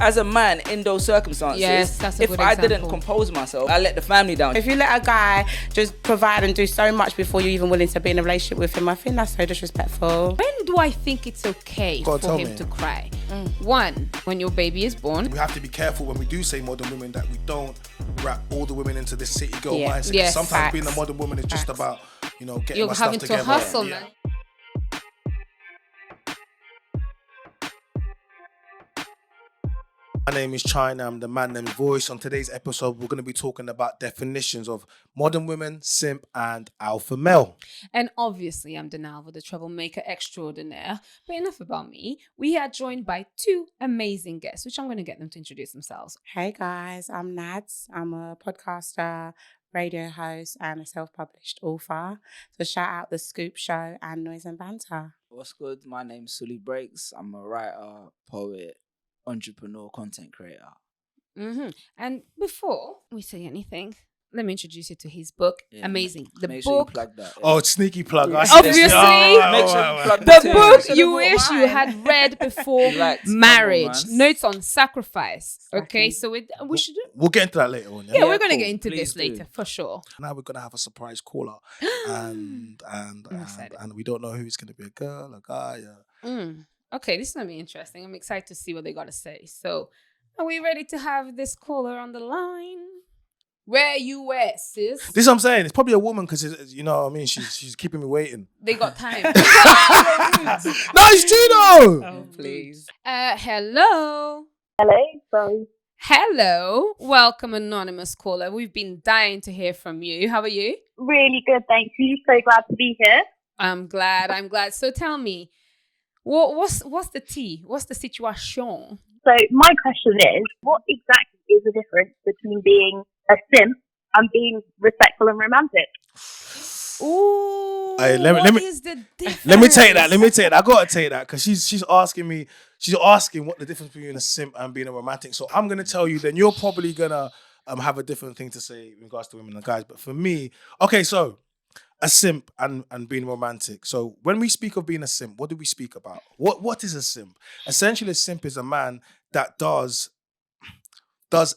as a man in those circumstances, Yes, that's a if good I example. didn't compose myself, I let the family down. If you let a guy just provide and do so much before you're even willing to be in a relationship with him, I think that's so disrespectful. When do I think it's okay for him to cry? One, when your baby is born. We have to be careful when we do say modern women that we don't wrap all the women into this city girl mindset. Yes, Sometimes facts. being a modern woman is just about, getting You're my stuff having together. to hustle, man. My name is Chyna. I'm the man named Voice. On today's episode, we're going to be talking about definitions of modern women, simp, and alpha male. And obviously, I'm Dinalva, the troublemaker extraordinaire. But enough about me. We are joined by two amazing guests, which I'm going to get them to introduce themselves. Hey guys, I'm Nadz. I'm a podcaster, radio host, and a self-published author. So shout out The Scoop Show and Noise and Banter. What's good? My name's Suli Breaks. I'm a writer, poet, entrepreneur, content creator. And before we say anything, let me introduce you to his book. Yeah, Amazing. The Make sure you book. plug that. Oh, sneaky plug. I see Obviously. this. Make sure you plug The too. book Should've you bought wish you mine. had read before Relax, come on, marriage. man. Notes on sacrifice. Okay, Exactly. so we should. We'll get into that later on. Yeah, Yeah, we're gonna cool. get into Please this do. later for sure. Now we're going to have a surprise caller. and excited. we don't know who it's going to be, a girl, a guy. Okay, this is gonna be interesting. I'm excited to see what they gotta say. So, are we ready to have this caller on the line? Where you at, sis? This is what I'm saying. It's probably a woman because, you know what I mean? She's keeping me waiting. They got time. No, it's Gino! Oh, please. Hello. Hello, sorry. Hello. Welcome, anonymous caller. We've been dying to hear from you. How are you? Really good, thank you. So glad to be here. I'm glad. So tell me, what's the tea? What's the situation? So my question is, what exactly is the difference between being a simp and being respectful and romantic? Ooh, Hey, let me- what is the difference? Let me take that. I gotta take that because she's asking me. She's asking what the difference between a simp and being a romantic. So I'm gonna tell you. Then you're probably gonna have a different thing to say in regards to women and guys. But for me, okay, so a simp and being romantic. So when we speak of being a simp, what do we speak about? What is a simp? Essentially, a simp is a man that does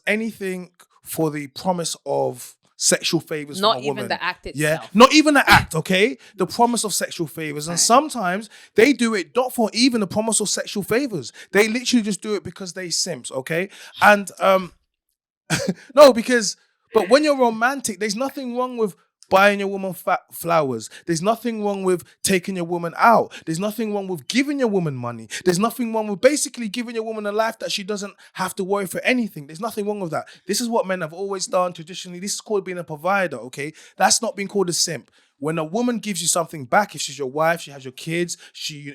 anything for the promise of sexual favors Not from a even woman. the act itself. Yeah, not even the act, okay? The promise of sexual favors. And sometimes they do it not for even the promise of sexual favors. They literally just do it because they simps, okay? And no, but when you're romantic, there's nothing wrong with buying your woman flowers. There's nothing wrong with taking your woman out. There's nothing wrong with giving your woman money. There's nothing wrong with basically giving your woman a life that she doesn't have to worry for anything. There's nothing wrong with that. This is what men have always done traditionally. This is called being a provider, okay? That's not being called a simp. When a woman gives you something back, if she's your wife, she has your kids, she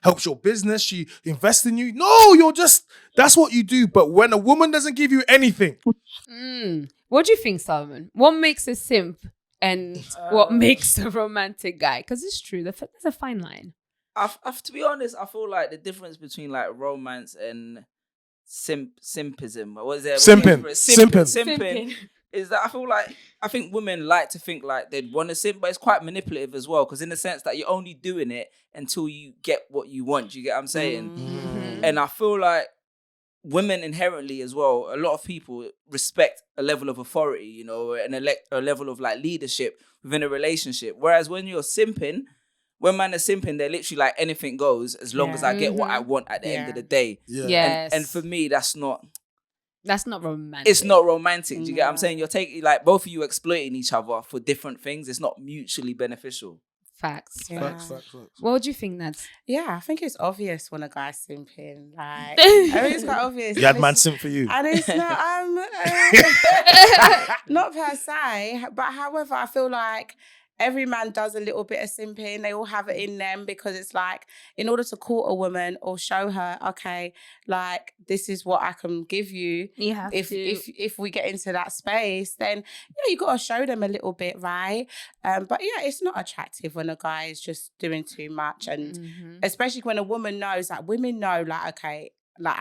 helps your business, she invests in you. No, that's what you do. But when a woman doesn't give you anything. What do you think, Solomon? What makes a simp and what makes a romantic guy? Because it's true, there's a fine line. To be honest, I feel like the difference between like romance and simpism. What is it? Simping. Is that I think women like to think like they'd want to simp, but it's quite manipulative as well. Because in the sense that you're only doing it until you get what you want. You get what I'm saying? And I feel like women inherently as well, a lot of people respect a level of authority, and a level of like leadership within a relationship. Whereas when you're simping, when man is simping, they're literally like anything goes as long as I get what I want at the end of the day. Yeah. Yes. And for me, that's not romantic. It's not romantic. Do you get what I'm saying? You're taking like both of you exploiting each other for different things. It's not mutually beneficial. Facts. Yeah. Facts. What do you think, Nadz? Yeah, I think it's obvious when a guy's simping. Like, I think it's quite obvious. You had man simp for you. And it's not, not per se, but however, I feel like every man does a little bit of simping. They all have it in them because it's like, in order to court a woman or show her, okay, like this is what I can give you. You have If we get into that space, then you got to show them a little bit, right? But yeah, it's not attractive when a guy is just doing too much, and especially when a woman knows, like women know, like okay, like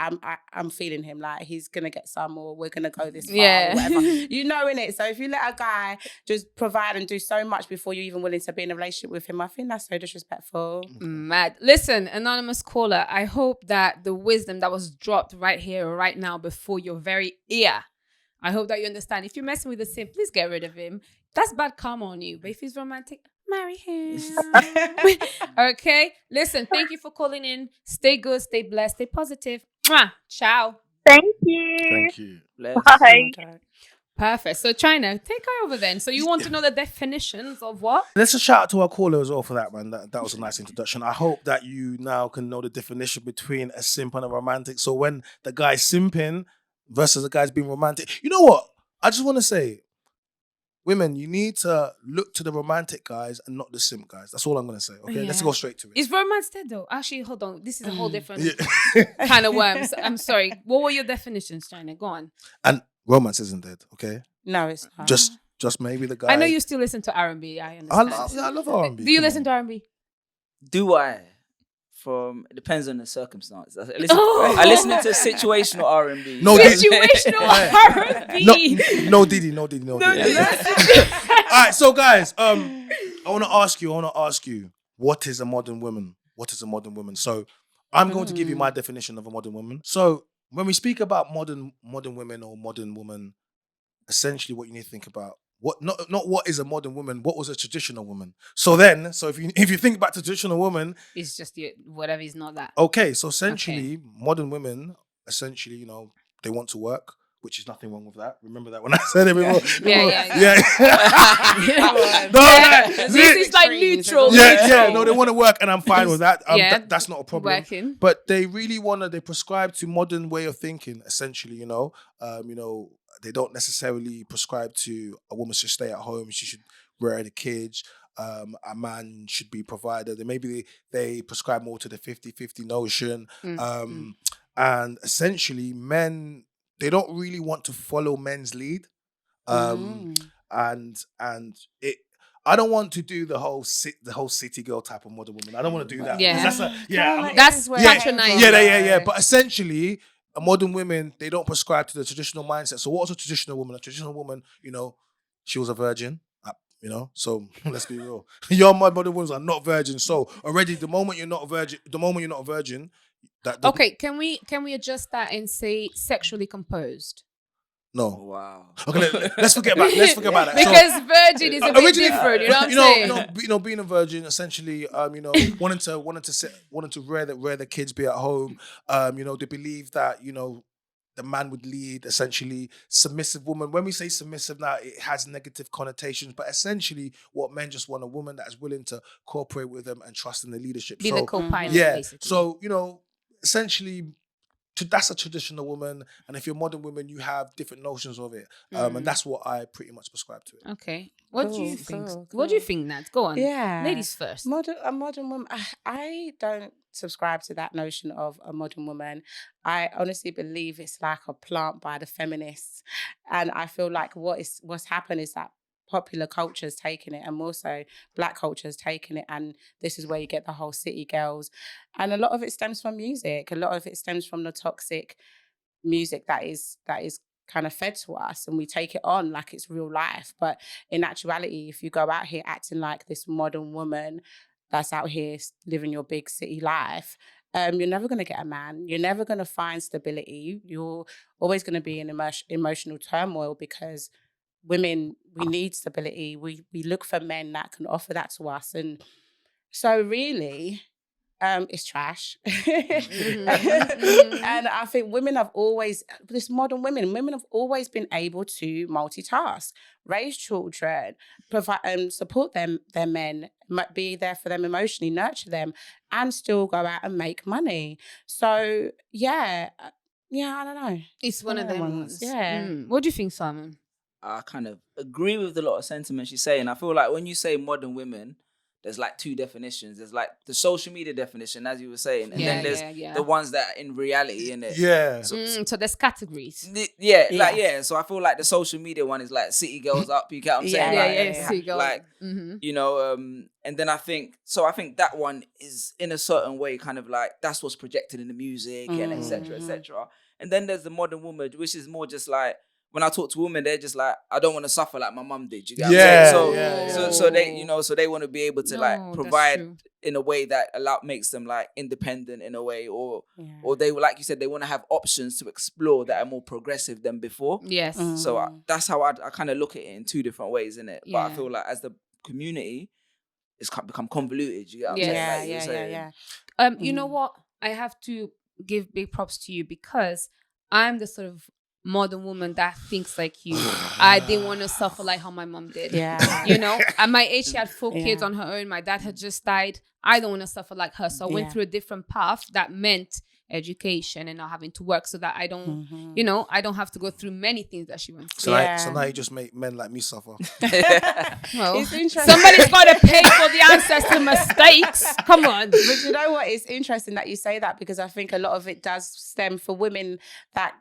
I'm feeling him, like he's gonna get some, or we're gonna go this far, Yeah. or whatever. You know, innit? So if you let a guy just provide and do so much before you're even willing to be in a relationship with him, I think that's so disrespectful. Mad. Listen, anonymous caller, I hope that the wisdom that was dropped right here or right now before your very ear, I hope that you understand. If you're messing with a simp, please get rid of him. That's bad karma on you. But if he's romantic, marry him. Okay? Listen, thank you for calling in. Stay good, stay blessed, stay positive. Mwah. Ciao. Thank you. Thank you. Bye. Perfect. So, Chyna, take her over then. So, you want to know the definitions of what? Let's just shout out to our caller as well for that, man. That was a nice introduction. I hope that you now can know the definition between a simp and a romantic. So when the guy's simping versus the guy's being romantic, you know what? I just want to say, women, you need to look to the romantic guys and not the simp guys. That's all I'm going to say. Okay, let's go straight to it. Is romance dead though? Actually, hold on. This is a whole different kind of worms. I'm sorry. What were your definitions, Chyna? Go on. And romance isn't dead. Okay, No, it's not. just maybe the guy. I know you still listen to R&B. I understand. I love R&B. Do you listen to R&B? Do I? It depends on the circumstance. I listen to situational R&B. No, situational R&B. No, Diddy. All right, so guys, I want to ask you, what is a modern woman? What is a modern woman? So I'm going to give you my definition of a modern woman. So when we speak about modern women or modern woman, essentially what you need to think about, not what is a modern woman, what was a traditional woman? So if you think back to traditional woman, It's just whatever is not that. okay, so essentially modern women, essentially, you know, they want to work, which is nothing wrong with that. Remember that when I said it before? Yeah. This is like neutral. Yeah, no, they want to work, and I'm fine with that. That's not a problem. Working. But they really they prescribe to modern way of thinking, essentially, you know, they don't necessarily prescribe to a woman should stay at home, she should rear the kids, a man should be provided. Maybe they prescribe more to the 50-50 notion. And essentially men, they don't really want to follow men's lead. And I don't want to do the whole city girl type of modern woman. I don't want to do that. Yeah. That's patronizing. Yeah. But essentially, a modern women, they don't prescribe to the traditional mindset. So what was a traditional woman? A traditional woman, you know, she was a virgin. You know, so let's be real. Your modern women are not virgins. So already, the moment you're not a virgin, Okay, can we adjust that and say sexually composed? No. Wow. Okay, let's forget about that. Because virgin is a bit different. You know what I'm saying? Being a virgin, essentially, wanting to rear the kids, be at home. They believe that, you know, the man would lead, essentially submissive woman. When we say submissive now, it has negative connotations, but essentially what men just want, a woman that is willing to cooperate with them and trust in the leadership. Be the co-pilot, basically. So, you know, essentially that's a traditional woman, and if you're a modern woman, you have different notions of it, and that's what I pretty much prescribe to it. Okay, what do you think? Cool. What do you think, Nadz? Go on. Yeah, ladies first. A modern woman. I don't subscribe to that notion of a modern woman. I honestly believe it's like a plant by the feminists, and I feel like what's happened is that popular culture has taken it, and more so Black culture has taken it, and this is where you get the whole city girls, and a lot of it stems from music. A lot of it stems from the toxic music that is kind of fed to us, and we take it on like it's real life. But in actuality, if you go out here acting like this modern woman that's out here living your big city life, you're never going to get a man. You're never going to find stability. You're always going to be in emotional turmoil, because women, we need stability. We look for men that can offer that to us. And so really, it's trash. And I think women have always been able to multitask, raise children, provide, support their men, be there for them emotionally, nurture them, and still go out and make money. So yeah, I don't know. It's one of them ones. Yeah. What do you think, Simon? I kind of agree with a lot of sentiments you say, and I feel like when you say modern women, there's like two definitions. There's like the social media definition, as you were saying, and then there's the ones that are in reality, innit? Yeah. So there's categories. So I feel like the social media one is like city girls up. You get what I'm saying? City girls. Like, you know, and then I think that one is in a certain way kind of like that's what's projected in the music and etc. etc. And then there's the modern woman, which is more just like, when I talk to women, they're just like, I don't want to suffer like my mum did. You get what I'm saying? So they, you know, so they want to be able to like provide in a way that makes them like independent in a way, or they, like you said, they want to have options to explore that are more progressive than before. Yes. So that's how I kind of look at it in two different ways, innit? But I feel like as the community, it's become convoluted. You get what I'm saying? You know what? I have to give big props to you because I'm the sort of modern woman that thinks like you. I didn't want to suffer like how my mom did. Yeah. You know, at my age, she had 4 kids on her own. My dad had just died. I don't want to suffer like her. So I went through a different path that meant education and not having to work so that I don't, you know, I don't have to go through many things that she went through. So now you just make men like me suffer. Well, it's interesting. Somebody's got to pay for the ancestor mistakes. Come on. But you know what? It's interesting that you say that because I think a lot of it does stem for women that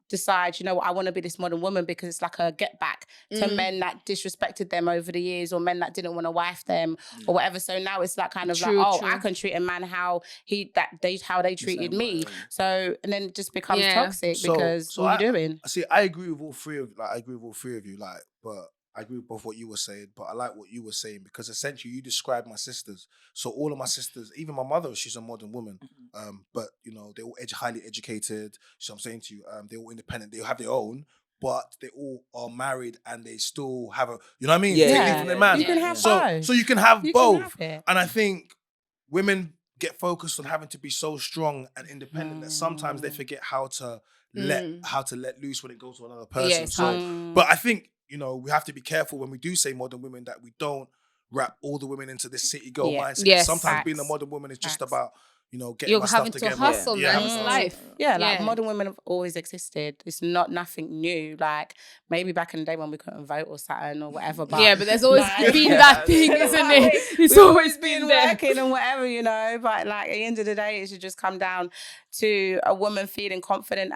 decide, you know what, I want to be this modern woman because it's like a get back to men that disrespected them over the years or men that didn't want to wife them or whatever. So now it's like kind of I can treat a man how they treated me. So and then it just becomes toxic because what are you doing? See, I agree with all three of you, like, but I agree with both what you were saying, but I like what you were saying because essentially you described my sisters. So all of my sisters, even my mother, she's a modern woman, but you know they're all highly educated. So I'm saying to you, they're all independent. They all have their own, but they all are married and they still have a, you know what I mean? They live from their man. You can have both. So you can have both, and I think women get focused on having to be so strong and independent that sometimes they forget how to let loose when it goes to another person. But I think, you know, we have to be careful when we do say modern women that we don't wrap all the women into this city girl mindset. Yes. Sometimes being a modern woman is just about, you know, getting my stuff together. You're having to hustle, man. It's life. Yeah, like modern women have always existed. It's nothing new. Like maybe back in the day when we couldn't vote or something or whatever. But but there's always been that thing, isn't it? It's always been there. Working and whatever, you know. But like at the end of the day, it should just come down to a woman feeling confident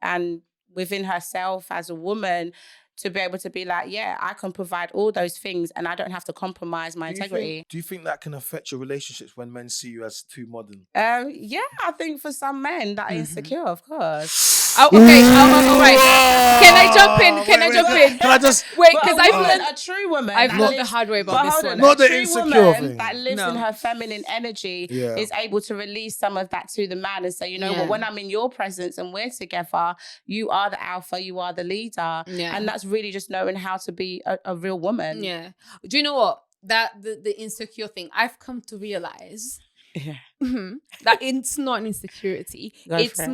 and within herself as a woman, to be able to be like, yeah, I can provide all those things and I don't have to compromise my integrity. Do you think that can affect your relationships when men see you as too modern? Yeah, I think for some men that are insecure, of course. Oh, okay. All right. Can I jump in? Can I just wait? Because I've learned a true woman. I've learned the hard way about this one. Not the insecure thing. That lives in her feminine energy is able to release some of that to the man and say, you know what, when I'm in your presence and we're together, you are the alpha, you are the leader, and that's really just knowing how to be a real woman. Yeah. Do you know what? That the insecure thing, I've come to realize that it's not an insecurity. It's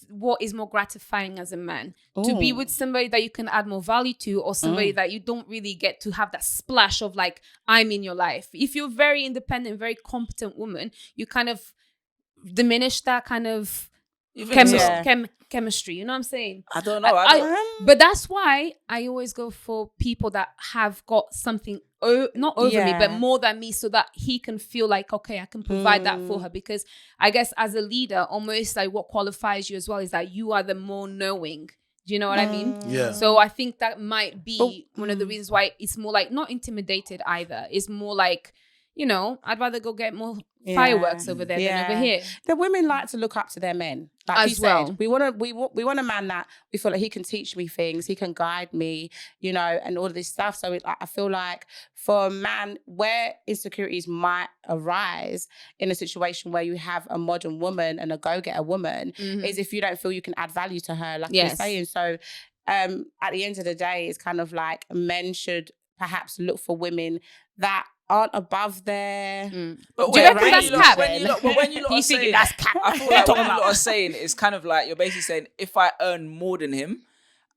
what is more gratifying as a man to be with somebody that you can add more value to, or somebody that you don't really get to have that splash of like, I'm in your life. If you're a very independent, very competent woman, you kind of diminish that kind of chemistry, you know what I'm saying? I don't know. But that's why I always go for people that have got something not over me, but more than me, so that he can feel like, okay, I can provide that for her. Because I guess as a leader, almost like what qualifies you as well is that you are the more knowing. Do you know what I mean? Yeah. So I think that might be one of the reasons why it's more like not intimidated either. It's more like, you know, I'd rather go get more fireworks over there than over here. The women like to look up to their men. Like you said, we want a man that we feel like he can teach me things, he can guide me, you know, and all of this stuff. So I feel like for a man, where insecurities might arise in a situation where you have a modern woman and a go-getter woman, is if you don't feel you can add value to her, like you're saying. So at the end of the day, it's kind of like men should perhaps look for women that aren't above their... But do you reckon that's cap? When you lot are saying that's cap, I feel like what you lot are saying is kind of like, you're basically saying, if I earn more than him,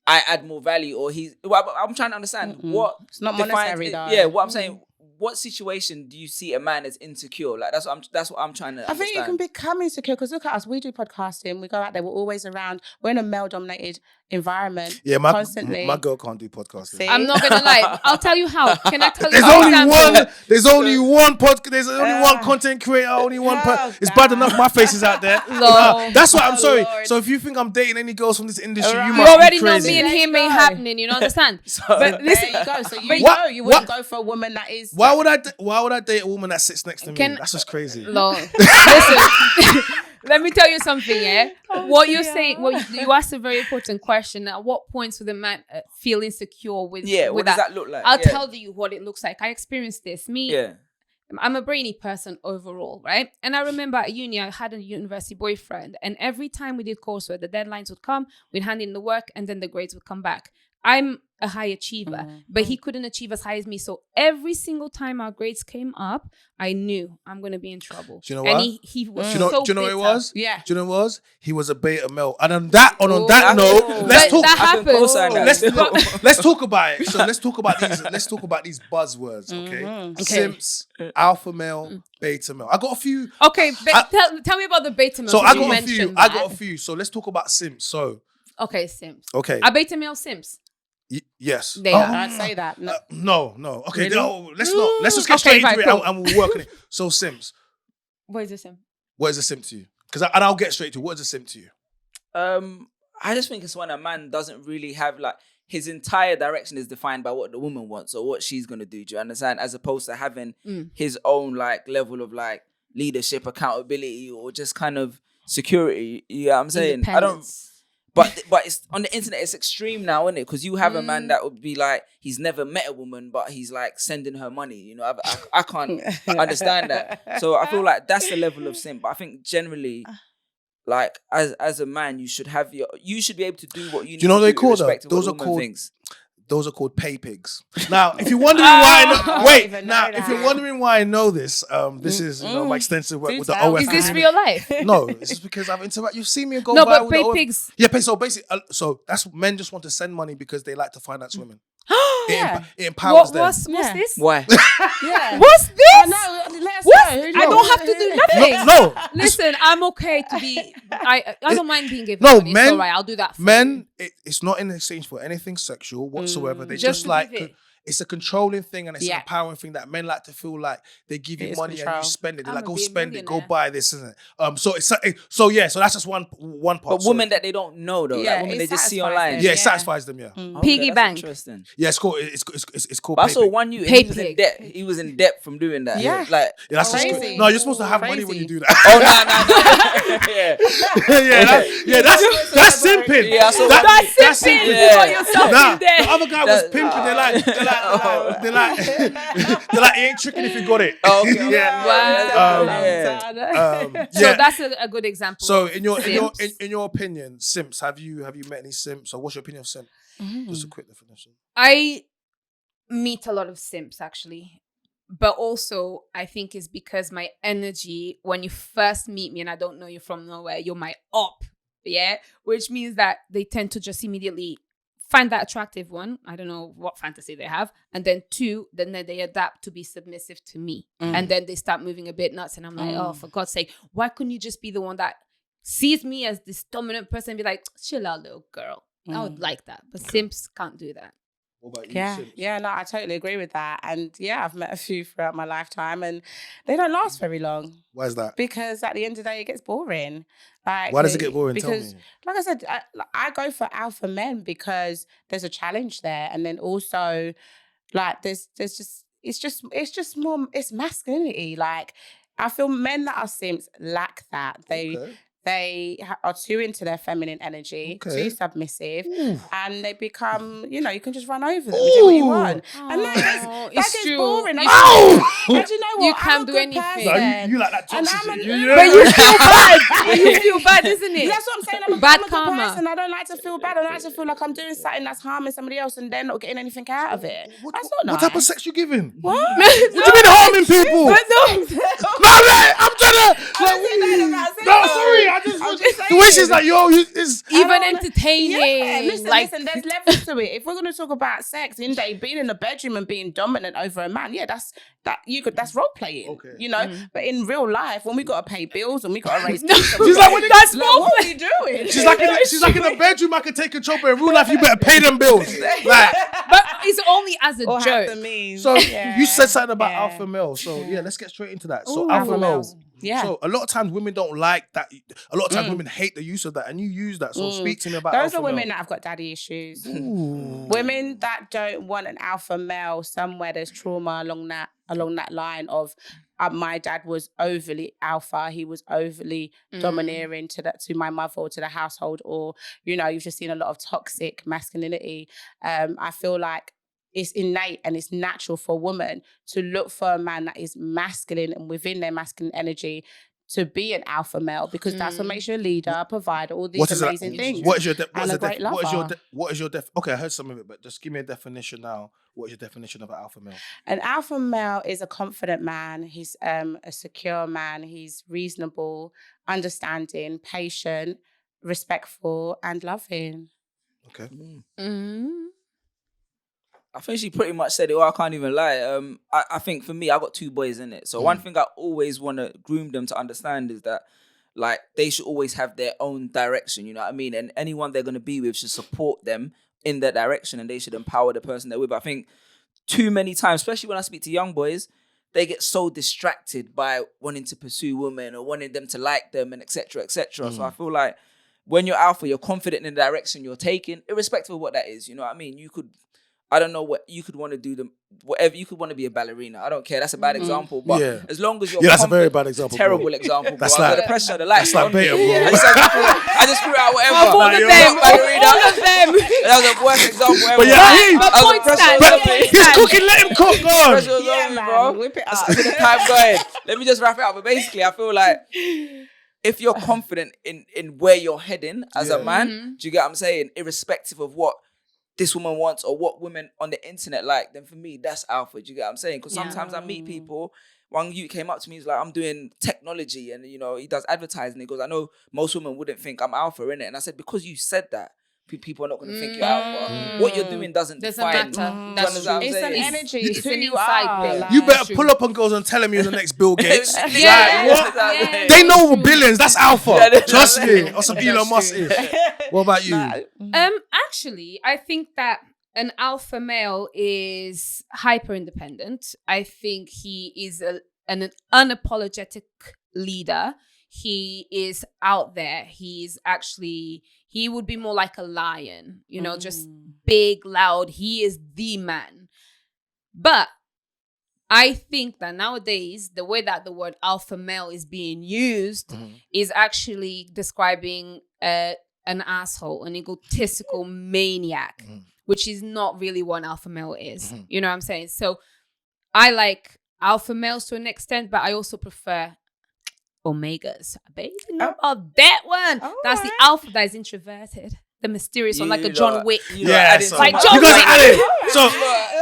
I add more value, or he's... Well, I'm trying to understand what... It's not monetary, though. Yeah, what I'm saying, what situation do you see a man as insecure? Like that's what I'm trying to understand. I think you can become insecure because look at us. We do podcasting. We go out there. We're always around. We're in a male-dominated environment. Yeah, constantly. my girl can't do podcasting. See? I'm not gonna lie. I'll tell you how. Can I tell you? There's only one podcast. There's only one content creator. Only one. It's bad enough my face is out there. That's why I'm sorry. Lord. So if you think I'm dating any girls from this industry, you You must already be know crazy. me and him ain't happening. You know, understand? But listen, There you go. So you What? wouldn't go for a woman that is. Why would I date a woman that sits next to me? That's just crazy. Lord. Listen, let me tell you something, yeah? What you're saying, you asked a very important question. At what points would a man feel insecure with what does that look like? I'll tell you what it looks like. I experienced this. Yeah. I'm a brainy person overall, right? And I remember at uni, I had a university boyfriend. And every time we did coursework, the deadlines would come, we'd hand in the work, and then the grades would come back. I'm a high achiever, but he couldn't achieve as high as me. So every single time our grades came up, I knew I'm going to be in trouble. Do you know what? And he was Do you know bitter. what it was? Yeah. Do you know what it was? He was a beta male. And on that note, let's talk. That happened. Let's talk about it. So let's talk about these buzzwords, okay? Okay. Simps, alpha male, beta male. I got a few. Okay, tell me about the beta male. So I you got a few. mentioned I that. got a few. So let's talk about simps. So Okay, simps. okay. Are beta male simps? Yes. They are. I'd say that. No. No. Okay. Really? No. Let's not. Let's just get straight into it and we'll work on it. So simps. What is a simp? What is a simp to you? And I'll get straight to what is a simp to you? I just think it's when a man doesn't really have like his entire direction is defined by what the woman wants or what she's gonna do. Do you understand? As opposed to having his own like level of like leadership, accountability, or just kind of security. You know what I'm saying? I don't. But it's on the internet. It's extreme now, isn't it? Because you have a man that would be like he's never met a woman, but he's like sending her money. You know, I can't understand that. So I feel like that's the level of simp. But I think generally, like as a man, you should be able to do what you need. Do you know what they call them? Those are called pay pigs. Now, if you're wondering if you're wondering why I know this, this is my extensive work with the OF. Is this real life? No, it's just because I've interacted. You've seen me go no, viral. but pay pigs. Yeah, so basically, so that's men just want to send money because they like to finance women. It empowers them. What's this? Why? Yeah. What's this? Let us What? know. I don't have to do nothing. No. Listen, I'm okay to be. I don't mind being given No, money. men. It's all right. I'll do that. For Men, it's not in exchange for anything sexual whatsoever. They just like. It's a controlling thing and it's an empowering thing that men like to feel like they give you money and you spend it. They're like, go spend it, go buy this, isn't it? So that's just one part. But women that they don't know though, like women they just see online. Yeah, it satisfies them. Yeah. Okay, Piggy bank. Interesting. Yeah, it's called. But I saw one you. He was in debt. He was in debt from doing that. Yeah. Like that's crazy. No, you're supposed to have money when you do that. Oh Yeah. That's simping. Yeah, I saw That's simping. You got yourself in there. The other guy was pimping. They're like, he ain't tricking if you got it. Okay. So that's a good example. So in your opinion, simps, have you met any simps, or what's your opinion of simp? Just a quick definition. I meet a lot of simps actually, but also I think it's because my energy when you first meet me and I don't know you from nowhere, you're my up, which means that they tend to just immediately find that attractive one. I don't know what fantasy they have. And then two, then they adapt to be submissive to me. And then they start moving a bit nuts. And I'm like, oh, for God's sake, why couldn't you just be the one that sees me as this dominant person and be like, chill out, little girl. I would like that. But simps can't do that. What about you, simps? No, I totally agree with that. And I've met a few throughout my lifetime and they don't last very long. Why is that? Because at the end of the day, it gets boring. Like, why does it get boring? Because, tell me. like I said, I go for alpha men because there's a challenge there. And then also, like, there's just, it's just more, it's masculinity. Like, I feel men that are simps lack that. They are too into their feminine energy, too submissive, and they become, you can just run over them and do what you want. And that gets boring. And do you know what? You can't do anything. No, you like that toxic. But you feel bad. You feel bad, isn't it? That's what I'm saying. I'm a bad good karma. person. I don't like to feel bad. I don't like to feel like I'm doing something that's harming somebody else and they're not getting anything out of it. That's not nice. What type of sex you giving? What? What do you mean harming people? But no. I'm trying to. No, sorry. The way she's like, yo, it's even entertaining. Yeah, listen, there's levels to it. If we're gonna talk about sex, being in the bedroom and being dominant over a man, that's role playing. Okay. You know, but in real life, when we gotta pay bills and we gotta raise she's like, that's what are we doing? She's like in the bedroom. I can take control, but in real life, you better pay them bills. Like, but it's only as a joke. So you said something about alpha male. So let's get straight into that. So alpha male. Yeah. So a lot of times women don't like that. A lot of times women hate the use of that, and you use that. So speak to me about those alpha are women male. that have got daddy issues. Women that don't want an alpha male, somewhere there's trauma along that line of my dad was overly alpha. He was overly domineering to my mother or to the household, or you've just seen a lot of toxic masculinity. I feel like it's innate and it's natural for a woman to look for a man that is masculine and within their masculine energy to be an alpha male, because that's what makes you a leader, provider, all these amazing things. What is your okay, I heard some of it, but just give me a definition now. What is your definition of an alpha male? An alpha male is a confident man. He's a secure man. He's reasonable, understanding, patient, respectful, and loving. Okay. I think she pretty much said it. I can't even lie. I think for me, I got 2 boys in it. So one thing I always want to groom them to understand is that, like, they should always have their own direction. You know what I mean? And anyone they're gonna be with should support them in that direction, and they should empower the person they're with. I think too many times, especially when I speak to young boys, they get so distracted by wanting to pursue women or wanting them to like them and etc. etc. So I feel like when you're alpha, you're confident in the direction you're taking, irrespective of what that is. You know what I mean? You could. I don't know what you could want to do. Whatever you could want to be a ballerina. I don't care. That's a bad example. But as long as you're that's a very bad example. Terrible example. That's bro. like The pressure, the lights. That's like beta, bro. I just threw out whatever. All of them. That was the worst example ever. But yeah, but point stand. he's cooking. Let him cook. Go on. Pressure was on me, bro. Whip it up. The time going. Let me just wrap it up. But basically, I feel like if you're confident in where you're heading as a man, do you get what I'm saying? Irrespective of what this woman wants or what women on the internet like, then for me, that's alpha. Do you get what I'm saying? Because sometimes I meet people. One youth came up to me, he's like, I'm doing technology, and he does advertising. He goes, I know most women wouldn't think I'm alpha, innit? And I said, because you said that, people are not going to think you're alpha. What you're doing doesn't define. Matter. That's true. It's an energy. It's who an you inside are. thing. Like, You better pull up on girls and tell them you're the next Bill Gates. Yeah. They know billions. That's alpha. Yeah, Trust me. Or some Elon Musk is. What about you? Actually, I think that an alpha male is hyper independent. I think he is an unapologetic leader. He is out there. He would be more like a lion, just big, loud. He is the man. But I think that nowadays, the way that the word alpha male is being used is actually describing an asshole, an egotistical maniac, which is not really what an alpha male is. You know what I'm saying? So I like alpha males to an extent, but I also prefer omegas. Baby, know about that one. That's the alpha that is introverted. The mysterious one, like a John Wick. Yeah, like John you guys Wick. add it. So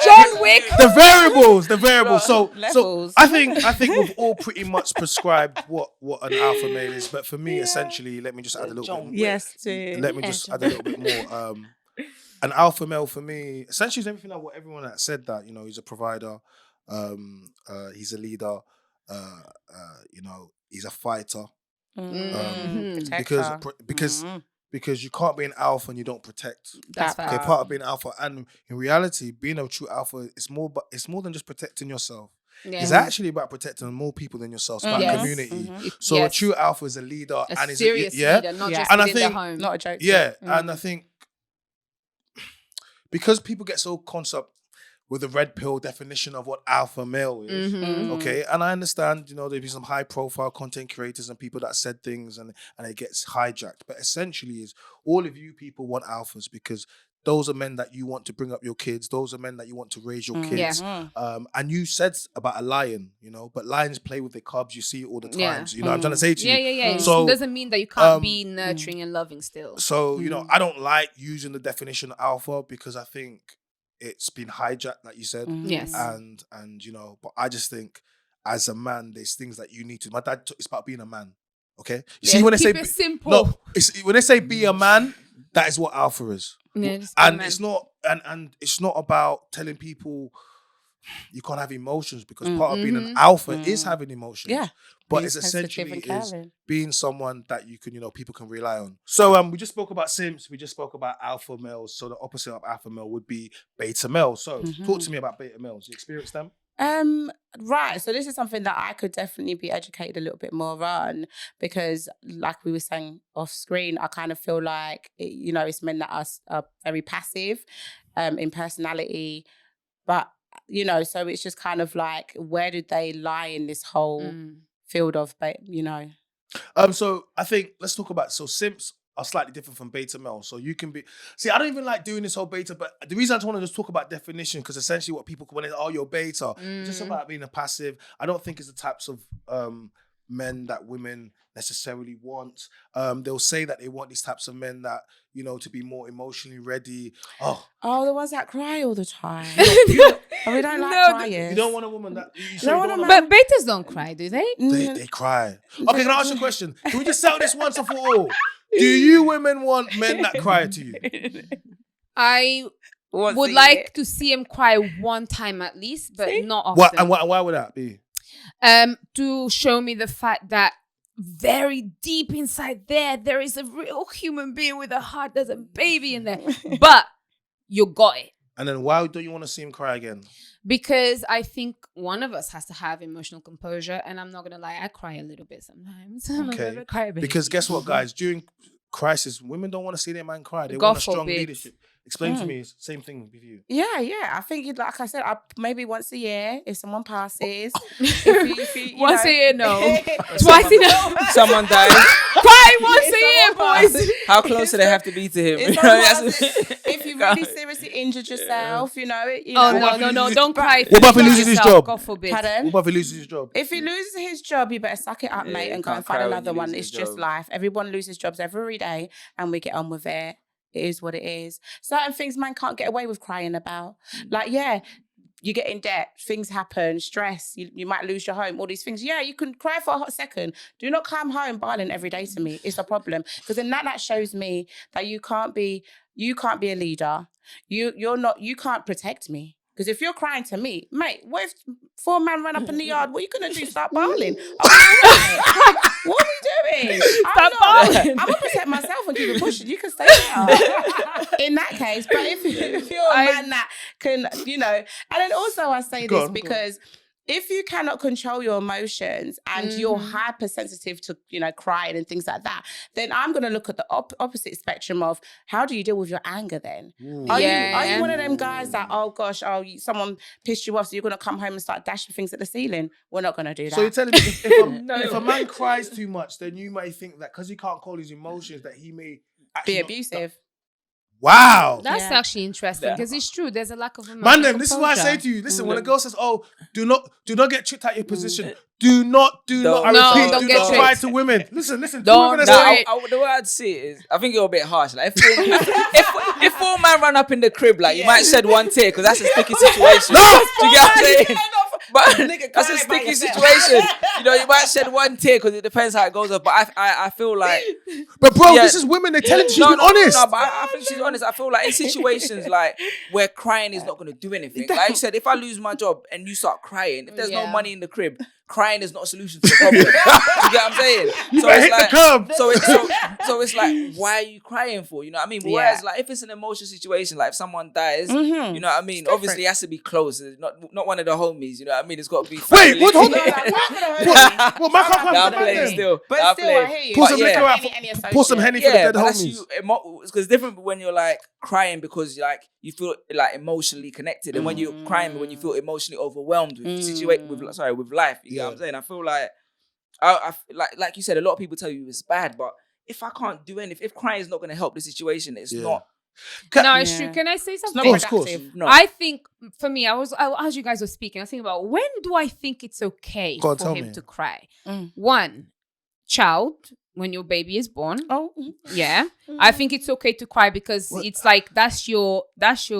John Wick. the variables. So Levels. I think we've all pretty much prescribed what an alpha male is. But for me, essentially, let me just add a little bit. Yes, Let me just add a little bit more. An alpha male for me, essentially, is everything like what everyone that said that. He's a provider. He's a leader. He's a fighter. Because you can't be an alpha and you don't protect. That's okay, part of being alpha, and in reality, being a true alpha, it's more than just protecting yourself. Yeah. It's actually about protecting more people than yourself. It's about community. So a true alpha is a leader, and is serious leader, not just and within the home. Not a joke. Yeah, and I think because people get so concept with the red pill definition of what alpha male is, okay? And I understand, there'll be some high profile content creators and people that said things and it gets hijacked. But essentially is all of you people want alphas because those are men that you want to bring up your kids. Those are men that you want to raise your kids. And you said about a lion, but lions play with their cubs. You see it all the times. You know what I'm trying to say to you? Yeah. So it doesn't mean that you can't be nurturing and loving still. So, I don't like using the definition of alpha because I think it's been hijacked, like you said. Yes. And but I just think as a man, there's things that you need to. My dad, it's about being a man. Okay, you see when they say keep it simple. no, when they say be a man, that is what alpha is. Yeah, And it's not, and it's not about telling people you can't have emotions, because part of being an alpha is having emotions. Yeah. But Being it's sensitive essentially and is caring. being someone that you can, people can rely on. So we just spoke about simps, we just spoke about alpha males. So the opposite of alpha male would be beta male. So talk to me about beta males. You experience them? Right. So this is something that I could definitely be educated a little bit more on, because like we were saying off screen, I kind of feel like, it's men that are very passive in personality, but, so it's just kind of like, where did they lie in this whole field of, So I think let's talk about, so simps are slightly different from beta male. So you can be, I don't even like doing this whole beta, but the reason I just want to just talk about definition, because essentially what people, when it's, you're beta, it's just about being a passive. I don't think it's the types of men that women necessarily want. They'll say that they want these types of men that, to be more emotionally ready. Oh, the ones that cry all the time. We don't like crying. You don't want a woman that... But betas don't cry, do they? They cry. Okay, can I ask you a question? Can we just settle this once and for all? Do you women want men that cry to you? I would like to see him cry one time at least, but not often. And why would that be? To show me the fact that very deep inside there is a real human being with a heart. There's a baby in there, but you got it. And then why don't you want to see him cry again? Because I think one of us has to have emotional composure, and I'm not gonna lie, I cry a little bit sometimes. Okay. Because guess what, guys? During crisis, women don't want to see their man cry. They God want a strong forbid. leadership. Explain to me, same thing with you. Yeah. I think, like I said, maybe once a year, if someone passes. Once a year, no. Twice a year. Someone dies. Cry once a year, boys. How close do they have to be to him? If you really seriously injured yourself, No, don't cry. What about if he loses his job? God forbid. Pardon? What about if he loses his job? If he loses his job, you better suck it up, mate, and go and find another one. It's just life. Everyone loses jobs every day, and we get on with it. It is what it is. Certain things man can't get away with crying about. Like, you get in debt, things happen, stress, you might lose your home, all these things. Yeah, you can cry for a hot second. Do not come home bawling every day to me. It's a problem. Because then that shows me that you can't be a leader. You can't protect me. Because if you're crying to me, mate, what if 4 men run up in the yard? What are you going to do? Start bawling? What are we doing? Stop bawling. I'm going to protect myself and keep it pushing. You can stay there. In that case. But if you're a man that can, and then also I say this because if you cannot control your emotions and you're hypersensitive to, crying and things like that, then I'm going to look at the opposite spectrum of how do you deal with your anger then? Are you one of them guys that, someone pissed you off, so you're going to come home and start dashing things at the ceiling? We're not going to do that. So you're telling me if a man cries too much, then you may think that because he can't control his emotions, that he may be abusive. Wow. That's actually interesting because it's true. There's a lack of emotional Man, this is why I say to you, listen, when a girl says, do not get tricked out your position. Do not cry to women. Listen, don't. The way I'd see it is, I think you're a bit harsh. Like if 4 man run up in the crib, like you might shed one tear because that's a sticky situation. No! Do you get what I'm saying? But that's a sticky situation. You might shed one tear because it depends how it goes up. But I feel like, but bro, this is women. They're telling she's been honest. No, but I think she's honest. I feel like in situations like where crying is not going to do anything. Like you said, if I lose my job and you start crying, if there's no money in the crib, crying is not a solution to the problem. Do you get what I'm saying? So it's like, why are you crying for? You know what I mean? But whereas like if it's an emotional situation, like if someone dies, you know what I mean? Obviously it has to be close. Not one of the homies, you know what I mean? It's got to be family. Wait, what? Hold on. I'm playing still. But still, I hear you. Pour some Henny for the dead homies. Because it's different when you're like crying because like you feel like emotionally connected, and when you're crying when you feel emotionally overwhelmed with life. You know what I'm saying? I feel like like you said, a lot of people tell you it's bad, but if I can't do anything, if crying is not going to help the situation, it's not. No, it's true. Can I say something? Of course. No. I think for me, as you guys were speaking, I was thinking about when do I think it's okay for him to cry? One, child, when your baby is born. Oh, Yeah. I think it's okay to cry because it's like that's your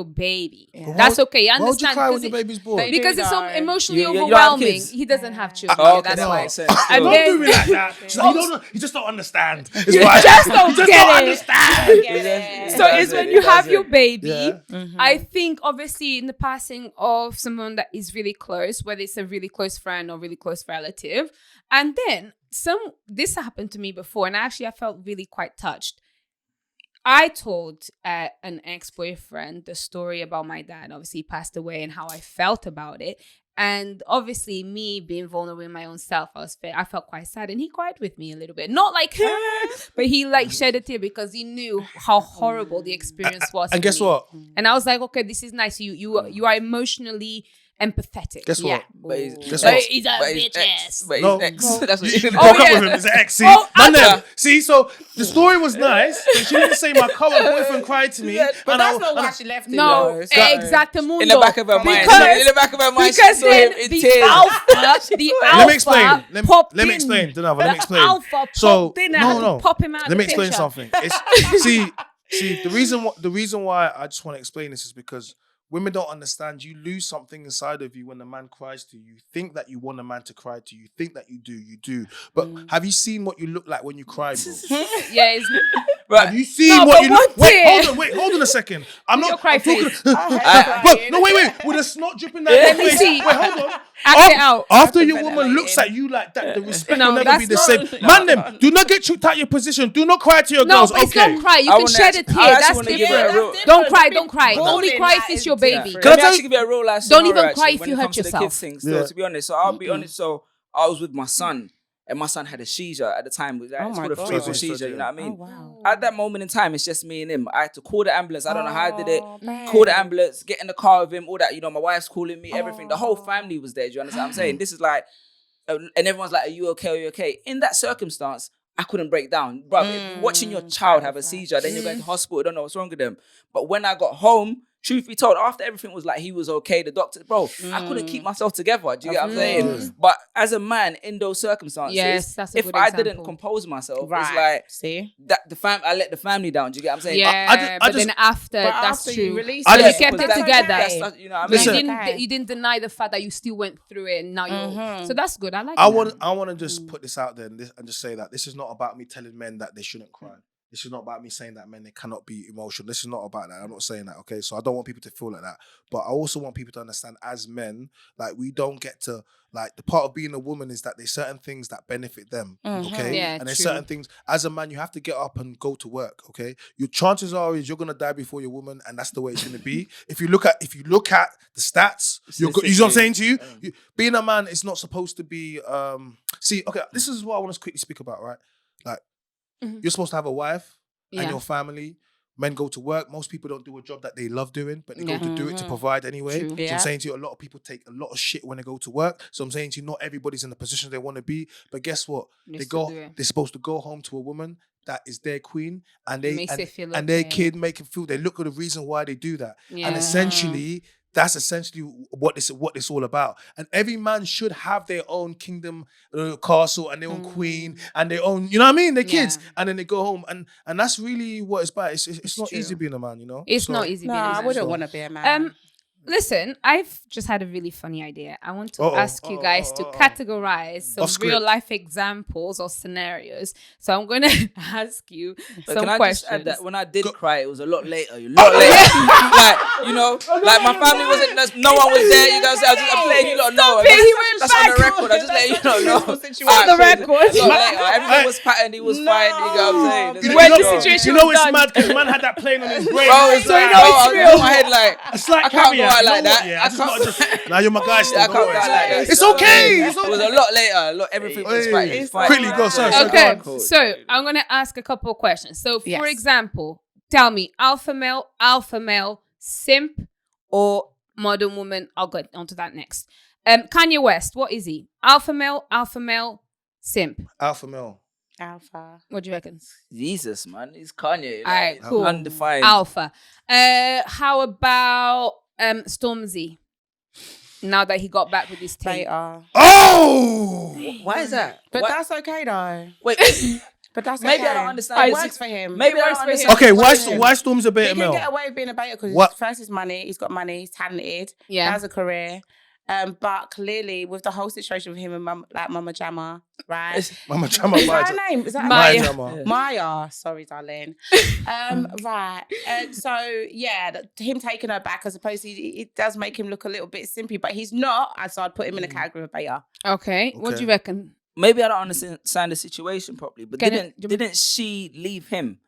baby. Yeah. That's okay. I Why would you understand cry when because your baby's born? because it's so No. emotionally You don't have overwhelming. kids? He doesn't have children. Oh, okay, that's that why. makes sense. And Don't then- do me like that. She's like, you just don't understand. It's You why- just don't you just get don't it. understand. So it's when you have your baby. Yeah. I think obviously in the passing of someone that is really close, whether it's a really close friend or really close relative, and then this happened to me before, and I felt really quite touched. I told an ex-boyfriend the story about my dad. Obviously, he passed away and how I felt about it. And obviously, me being vulnerable in my own self, I felt quite sad, and he cried with me a little bit. Not like, but he like shed a tear because he knew how horrible the experience was. And for guess me. what? And I was like, okay, this is nice. You are emotionally empathetic. Guess what? But he's, Guess But what? he's a but he's bitch ex. ass. But he's No. ex. That's what You you broke yeah. up with him. It's an ex. See, Oh, man, okay. them. See, so the story was nice, but she didn't say my current boyfriend cried to me. But and that's I- not and I- why she left him. No, though, so- exactamundo. in the back of her mind. Because- In the back of her mind, she Because saw then him in the tears. alpha, the alpha Let me explain. popped Let me in. explain. Dinalva, let The me explain. alpha So, popped in. I no, had no. to pop him out. Let me the explain picture. something. It's, see, the reason why I just want to explain this is because women don't understand. You lose something inside of you when a man cries to you. You think that you want a man to cry to you. You think that you do. But have you seen what you look like when you cry, bro? Yeah, it's Have you seen No, what but you one look? Wait, tear. hold on a second. I'm Your not cry I'm talking. face. But no, wait, with a snot dripping down Let your me face. see. Wait, hold on. Act it out. After your woman looks at you like that, the respect No, will never be the that's same. Man, them, do not get tricked out your position. Do not cry to your No, girls. but it's Okay. not cry. You I can wanna shed a actually- tear. I actually That's wanna give her a different. real- Don't cry. Don't cry. Only Balling cry if that it's is your baby. different. Can I Let me tell actually give you a real life Don't scenario, even actually, cry if when you it hurt comes to the yourself. kids thing, still, Yeah. to be honest. So I'll be honest. So I was with my son, and my son had a seizure at the time. It's Oh called my a God. cerebral Sorry, seizure. You know what I Oh, mean? wow. At that moment in time, it's just me and him. I had to call the ambulance. I don't know how I did it. Oh, babe. Call the ambulance, get in the car with him, all that. You know, my wife's calling me, everything. The whole family was there. Do you understand what I'm saying? This is like, and everyone's like, "Are you okay? Are you okay?" In that circumstance, I couldn't break down. Bro, watching your child have a seizure, then you're going to hospital, don't know what's wrong with them. But when I got home, truth be told, after everything was like, he was okay, the doctor, bro, I couldn't keep myself together. Do you get what I'm saying? But as a man in those circumstances, Yes, that's a if good I example. didn't compose myself, it's Right. like See? that I let the family down. Do you get what I'm saying? Yeah, I but just- then after, But that's after true. you release I So just- you kept because it that's- together. that's- you know what I mean? Listen. You didn't deny the fact that you still went through it, and now you're. So that's good. I like. I that. want to just put this out there and just say that this is not about me telling men that they shouldn't cry. This is not about me saying that men they cannot be emotional. This is not about that. I'm not saying that. Okay, so I don't want people to feel like that. But I also want people to understand, as men, like we don't get to like the part of being a woman is that there's certain things that benefit them. Okay, Yeah, and there's true. certain things as a man you have to get up and go to work. Okay, your chances are is you're gonna die before your woman, and that's the way it's gonna be. If you look at the stats, you know what I'm saying to you. Being a man is not supposed to be. See, okay, this is what I want to quickly speak about. Right, like you're supposed to have a wife and Yeah. your family. Men go to work. Most people don't do a job that they love doing, but they Yeah. go to do it to provide anyway. True. So Yeah. I'm saying to you, a lot of people take a lot of shit when they go to work. So I'm saying to you, not everybody's in the position they want to be. But guess what? They They still go. do it. They're supposed to go home to a woman that is their queen, and they Makes it feel and their okay. kid make it feel. They look at the reason why they do that, Yeah. and essentially. That's essentially what it's all about. And every man should have their own kingdom, castle, and their own queen, and their own, you know what I mean? Their kids. Yeah. And then they go home. And that's really what it's about. It's not true. easy being a man, you know? It's So- not easy. No, being a I man. wouldn't want to be a man. Listen, I've just had a really funny idea. I want to Uh-oh, ask you guys to categorize some Off script. real life examples or scenarios. So I'm going to ask you But some can I questions. just add that when I did cry, it was a lot later. A lot later. Like, you know, like my family wasn't, no one was there. You guys, I was just playing, you lot know. it, he went That's on the back. record. I just let you lot know. On the record. A lot later. Everything was patterned. He was fine. You know what I'm saying? You When know, the situation you know was it's done. mad because man had that plane on his brain. Bro, it's So like, you know it's I was real. in my head like, It's like I can't go caviar. out You know like that. what? Yeah, I I just gotta can't. now you're my guy still. I don't can't go worry. out like that. It's You know what I'm okay. saying? It's It was okay. a lot later. Everything was Hey, fine. it's Fine. Quickly, go, sorry. Okay, Cool. so I'm going to ask a couple of questions. So, for Yes. example, tell me alpha male, simp, or modern woman. I'll get onto that next. Kanye West, what is he? Alpha male, simp. Alpha male. Alpha. What do you reckon? Jesus, man. He's Kanye. All right, like, cool. Undefined. Alpha. How about Stormzy? Now that he got back with his tape. They are. Oh! Why is that? But Why- that's okay though. Wait, But that's maybe okay. I don't understand. It works for him. Maybe I don't understand. Okay, why Storm's a beta He male? can get away with being a beta because first his money, he's got money, he's talented, he has a career. But clearly, with the whole situation with him and Mama Jamma, right? Mama Jamma. Is that her name? Is that Maya Jamma? Maya. Sorry, darling. Right. So, yeah, him taking her back, I suppose it does make him look a little bit simpy, but he's not. So I'd put him in the category of beta. Okay. What do you reckon? Maybe I don't understand the situation properly, but didn't she leave him?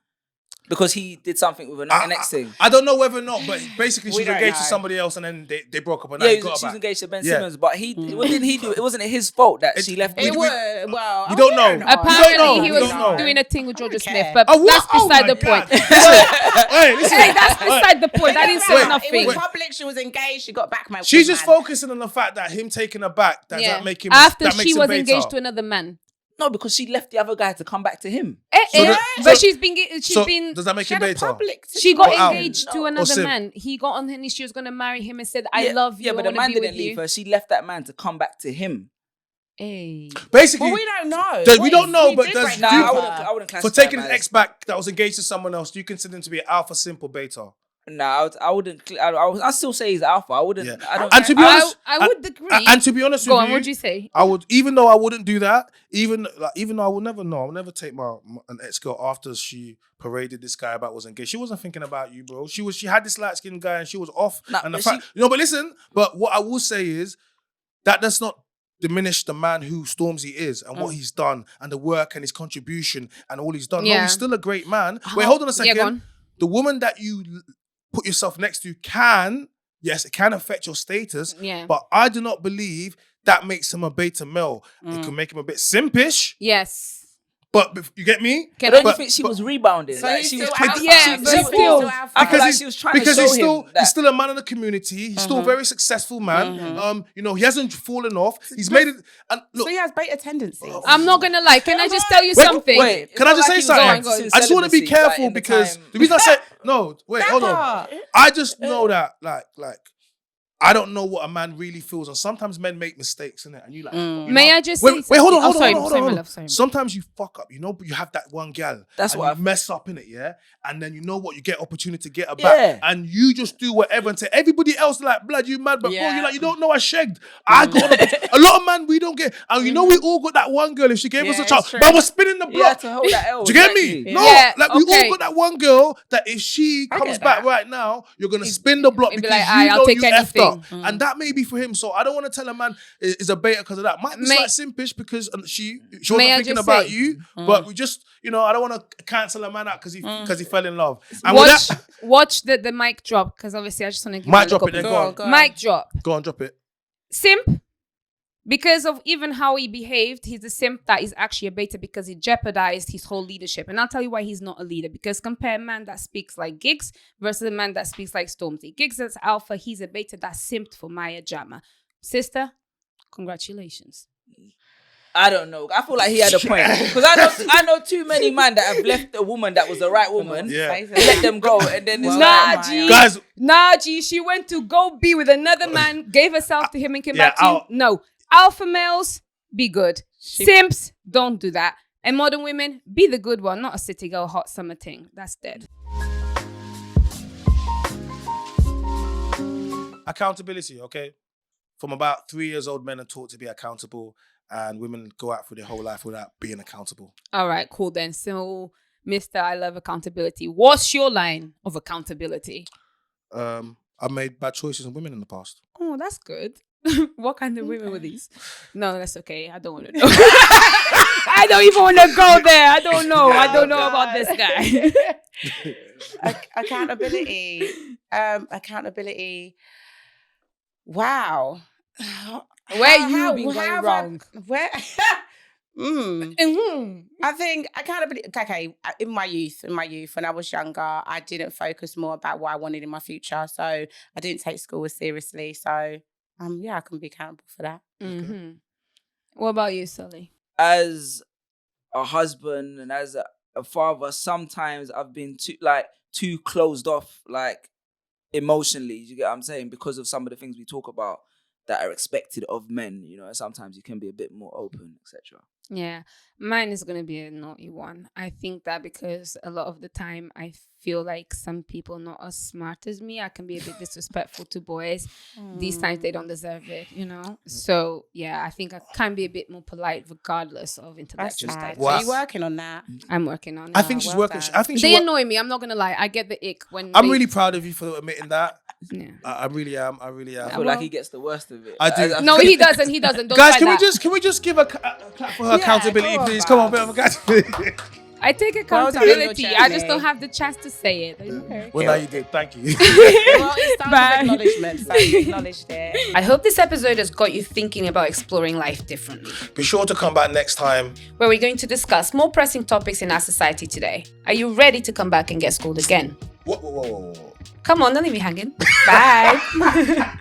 Because he did something with an next thing. I don't know whether or not, but basically she was engaged to somebody else and then they broke up and she was engaged to Ben Simmons, but what did he do? It wasn't his fault that she left him. Well, you don't know. Apparently he was doing a thing with Georgia Smith, but that's beside the point. Hey, listen. Hey, that's beside the point. I didn't say nothing. It was public, she was engaged, she got back, man. She's just focusing on the fact that him taking her back, that make him after she was engaged to another man. No, because she left the other guy to come back to him. But she's been. Does that make him beta? She got engaged to another man. He got on her and she was going to marry him and said, "I love you." Yeah, but the man didn't leave her. She left that man to come back to him. Hey. Basically, well, we don't know. We don't know, but I wouldn't classify for taking him his ex back that was engaged to someone else, do you consider him to be an alpha, simple, beta? No, I wouldn't. I still say he's alpha. I wouldn't. Yeah. I don't. And to be honest, I would agree. And to be honest with you, what'd you say? I would, even though I wouldn't do that, even though I would never know, I would never take an ex girl after she paraded this guy about was engaged. She wasn't thinking about you, bro. She had this light skinned guy and she was off. And the fact, but listen. But what I will say is that does not diminish the man who Stormzy is and what he's done and the work and his contribution and all he's done. No, he's still a great man. Wait, hold on a second. Yeah, the woman that you put yourself next to it can affect your status, but I do not believe that makes him a beta male. It can make him a bit simpish. Yes. But you get me? Don't you think she was rebounding? So like, she was alpha. But still. I feel like she was trying to show him that. He's still a man in the community. He's still a very successful man. He hasn't fallen off. He's made it. And look, so he has beta tendencies. I'm not gonna lie. Can I just tell you something? Wait, can I just say something? I just want to be careful because the reason I said hold on. I just know that like I don't know what a man really feels, and sometimes men make mistakes, innit? And you like, may I just say wait, hold on. Sorry. Sometimes you fuck up, but you have that one gal. That's what you mess up in it, yeah. And then you get opportunity to get her back, and you just do whatever and say everybody else like, blood, you mad, but bro, you don't know I shagged. I got a lot of man we don't get, and we all got that one girl. If she gave us a chance, but we're spinning the block. To hold that L, do you get me? No, we all got that one girl that if she comes back right now, you're gonna spin the block because I'll take anything. And that may be for him. So I don't want to tell a man is a beta because of that. Might be like simpish because she wasn't thinking about you. But we just, I don't want to cancel a man out because he fell in love. And watch the mic drop because obviously I just want to give mic drop it. Then go on. Mic drop. Go on, drop it. Simp. Because of even how he behaved, he's a simp that is actually a beta because he jeopardized his whole leadership. And I'll tell you why he's not a leader. Because compare a man that speaks like Giggs versus a man that speaks like Stormzy. Giggs is alpha, he's a beta that simped for Maya Jamma. Sister, congratulations. I don't know. I feel like he had a point. Because I know too many men that have left a woman that was the right woman and let them go. And then it's G, she went to go be with another man, gave herself to him and came back to you. No. Alpha males, be good. Simps, don't do that. And modern women, be the good one, not a city girl hot summer thing. That's dead. Accountability, okay? From about 3 years old, men are taught to be accountable and women go out through their whole life without being accountable. All right, cool then. So, Mr. I love accountability. What's your line of accountability? I've made bad choices in women in the past. Oh, that's good. What kind of women were these? No, that's okay. I don't want to know. I don't even want to go there. I don't know. I don't know about this guy. Accountability. Accountability. Wow. Where you been going wrong? I think accountability. Okay, in my youth, when I was younger, I didn't focus more about what I wanted in my future. So I didn't take school as seriously. So I can be accountable for that. Mm-hmm. What about you, Sully? As a husband and as a father, sometimes I've been too closed off, like emotionally. You get what I'm saying? Because of some of the things we talk about that are expected of men, and sometimes you can be a bit more open, etc. Yeah, mine is going to be a naughty one. I think that because a lot of the time I feel like some people not as smart as me, I can be a bit disrespectful to boys. These times they don't deserve it, you know? So, yeah, I think I can be a bit more polite regardless of intellectual That's status. nice. Are you working on that? I'm working on it. I think she's working. done. I think They annoy me. I'm not going to lie. I get the ick when I'm really proud of you for admitting that. Yeah. I really am. I feel like he gets the worst of it. I do. No, he doesn't. He doesn't. Don't Guys, try that. can we just give a clap for her accountability, go on, please? man. Come on, bit of accountability. I take Well done on your accountability. I just journey. don't have the chance to say it. Okay. Well, now you did. Thank you. Well, it's time for acknowledgement, so you acknowledged it. I hope this episode has got you thinking about exploring life differently, Be sure to come back next time. where we're going to discuss more pressing topics in our society today. Are you ready to come back and get schooled again? Whoa. Come on, don't leave me hanging. Bye.